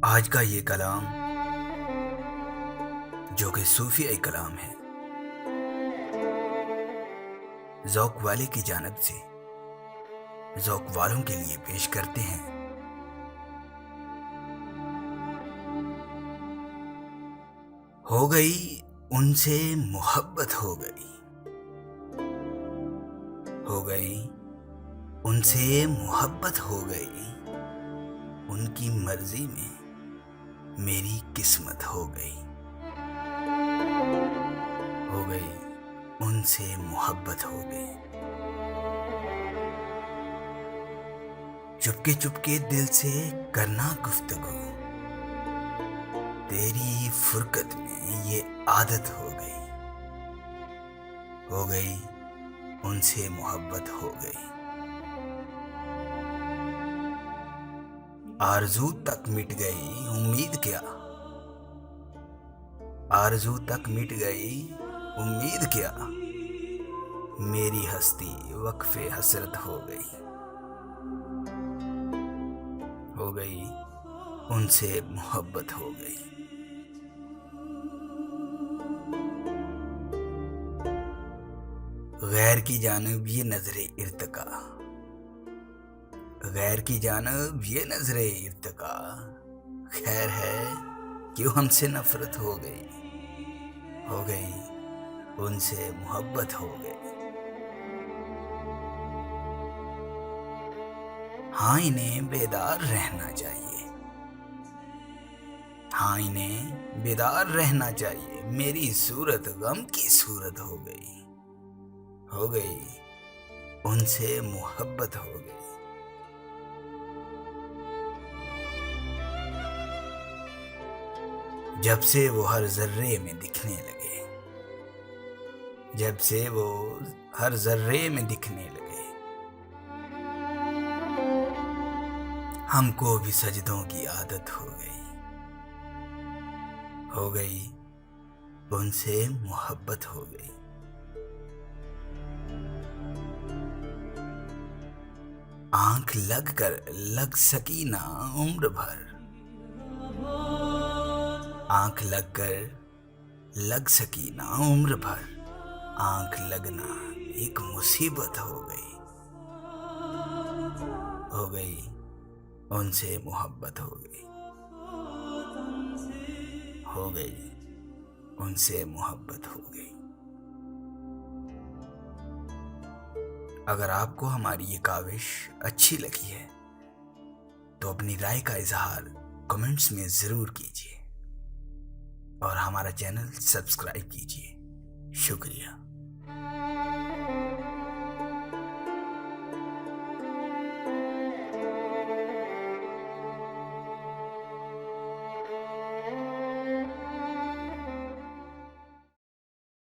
आज का ये कलाम जो कि सूफियाई कलाम है, ज़ौक़ वाले की जानिब से ज़ौक़ वालों के लिए पेश करते हैं। हो गई उनसे मोहब्बत, हो गई उनसे मोहब्बत, हो गई उनकी मर्जी में मेरी किस्मत, हो गई उनसे मोहब्बत, हो गई। चुपके चुपके दिल से करना गुफ्तगू, तेरी फुरकत में ये आदत, हो गई उनसे मोहब्बत, हो गई। आरज़ू तक मिट गई उम्मीद क्या, आरज़ू तक मिट गई उम्मीद क्या, मेरी हस्ती वक्फ़े हसरत, हो गई उनसे मोहब्बत, हो गई। गैर की जानिब ये नजरे इर्तिका, गैर की जानिब ये नजरे इर्तिका, खैर है क्यों हमसे नफरत, हो गई उनसे मोहब्बत, हो गई। हाँ, इन्हें बेदार रहना चाहिए, हाँ इन्हें बेदार रहना चाहिए, मेरी सूरत गम की सूरत, हो गई उनसे मोहब्बत, हो गई। जब से वो हर जर्रे में दिखने लगे, जब से वो हर जर्रे में दिखने लगे, हमको भी सजदों की आदत, हो गई उनसे मोहब्बत, हो गई। आंख लग कर लग सकी ना उम्र भर, आंख लग कर लग सकी ना उम्र भर, आंख लगना एक मुसीबत, हो गई उनसे मोहब्बत, हो गई उनसे मोहब्बत, हो गई। अगर आपको हमारी ये काविश अच्छी लगी है तो अपनी राय का इजहार कमेंट्स में ज़रूर कीजिए और हमारा चैनल सब्सक्राइब कीजिए। शुक्रिया।